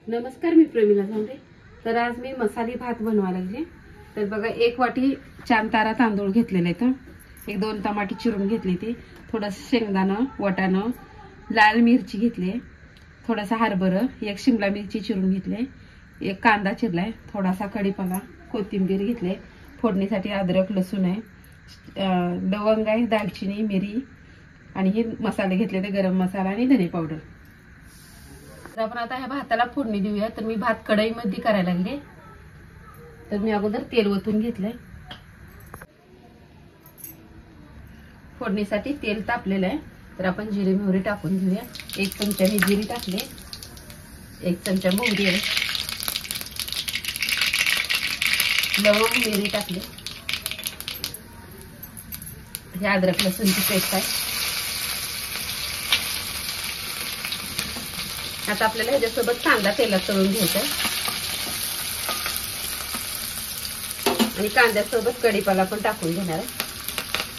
नमस्कार, मी प्रमिला झांडे। तर आज मी मसाली भात बनवा लागले। तर बघा, 1 वाटी चांतारा तांदूळ घेतलेले आहेत, 1-2 टमाटे चिरून घेतली, ती थोडंसं शेंगदाणं, वाटाणं, लाल मिरची घेतली, थोडासा हरभरा, 1 शिमला मिरची चिरून घेतली, 1 कांदा चिरलाय, थोडासा कढीपत्ता, कोथिंबीर घेतली, फोडणीसाठी अद्रक लसूण आहे, लवंग आहे, दालचिनी, मिरी आणि हे मसाले घेतले ते गरम मसाला आणि धने पावडर। तर आपण आता ह्या भाताला फोडणी देऊया। तर मी भात कढईमध्ये करायला लागले। तर मी अगोदर तेल ओतून घेतलंय, फोडणीसाठी तेल तापलेलं आहे। तर आपण जिरे मोहरी टाकून घेऊया। 1 चमचा मी जिरे टाकले, 1 चमचा मोहरी आहे, लवंग मिरी टाकले, हे अद्रक लसूणची पेस्ट आहे। आता आपल्याला ह्याच्यासोबत कांदा तेलात तळून घ्यायचा आणि कांद्यासोबत कढीपत्ता पण टाकून घेणार आहे,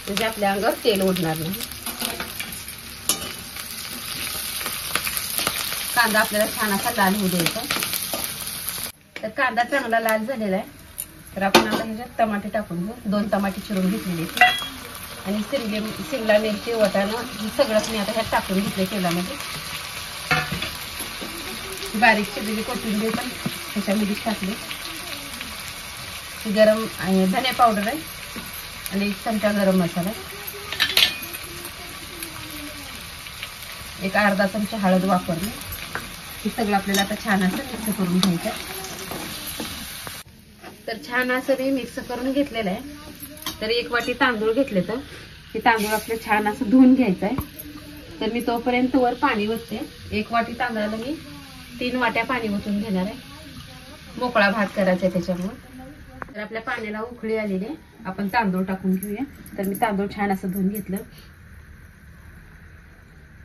म्हणजे आपल्या अंगावर तेल उडणार नाही। कांदा आपल्याला छान असा लाल होऊ द्यायचा। तर कांदा चांगला लाल झालेला आहे। तर आपण आता ह्याच्यात टमाटे टाकून घेऊ। 2 टमाटे चिरून घेतलेले आणि शिमला मिरची, वाटाणा हे सगळं मी आता ह्यात टाकून घेतले तेलामध्ये। बारीक चिरलेली कोथिंबीर पण ह्याच्यामध्ये टाकली, गरम धने पावडर आहे आणि 1 चमचा गरम मसाला, 1 अर्धा चमचा हळद वापरली। हे सगळं आपल्याला आता छान असं मिक्स करून घ्यायचं। तर छान असं मी मिक्स करून घेतलेलं आहे। तर 1 वाटी तांदूळ घेतले, तर हे तांदूळ आपलं छान असं धुवून घ्यायचं आहे। तर मी तोपर्यंत वर पाणी ओतते। 1 वाटी तांदळाला मी 3 वाट्या पाणी ओतून घेणार आहे, मोकळा भात करायचा आहे त्याच्यामुळे। तर आपल्या पाण्याला उकळी आलेली आहे, आपण तांदूळ टाकून घेऊया। तर मी तांदूळ छान असं धुवून घेतलं।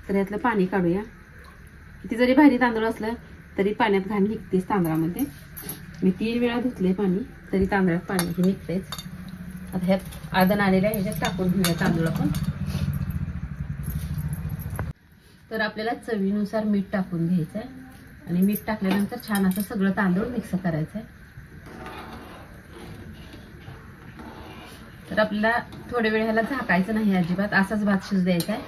तर यातलं पाणी काढूया। किती जरी भारी तांदूळ असलं तरी पाण्यात घाण निघतेच तांदळामध्ये। मी 3 वेळा धुतले पाणी, तरी तांदळात पाणी हे निघतेच। आता ह्यात आदन आलेलं आहे, ह्याच्यात टाकून घेऊया तांदूळ आपण। तर आपल्याला चवीनुसार मीठ टाकून घ्यायचं आहे आणि मीठ टाकल्यानंतर छान असं सगळं तांदूळ मिक्स करायचं आहे। तर आपल्याला थोडे वेळ ह्याला झाकायचं नाही अजिबात, असाच भात शिजू द्यायचा आहे।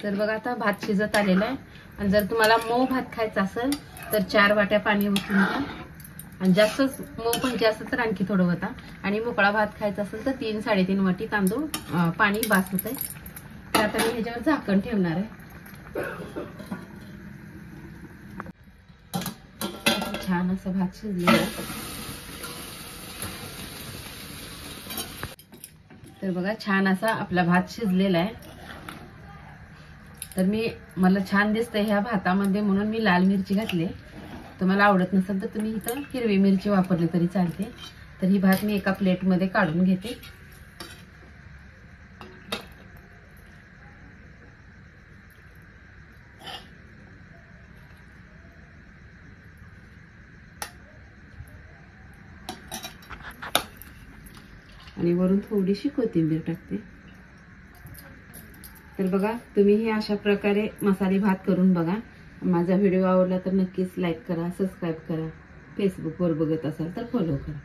तर बघा, आता भात शिजत आलेला आहे। आणि जर तुम्हाला मऊ भात खायचा असेल तर 4 वाट्या पाणी ओतून घ्या, आणि जास्तच मऊ पाहिजे असेल तर आणखी थोडं ओता, आणि मोकळा भात खायचा असेल तर 3-3.5 वाटी तांदूळ पाणी बास होतंय। तर आता मी ह्याच्यावर झाकण ठेवणार आहे। छान असं भात शिजलेला आहे। तर बघा, छान असा आपला भात शिजलेला आहे। तर मला छान दिसतंय ह्या भातामध्ये म्हणून मी लाल मिरची घातली। तुम्हाला आवडत नसेल तर तुम्ही इथं हिरवी मिरची वापरली तरी चालते। तर ही भात मी एका प्लेटमध्ये काढून घेते। आणि वरून थोडीशी कोथिंबीर टाकते। तर बघा, तुम्ही हे अशा प्रकारे मसाले भात करून बघा। माझा व्हिडिओ आवडला तर नक्कीच लाईक करा, सबस्क्राईब करा, फेसबुकवर बघत असाल तर फॉलो करा।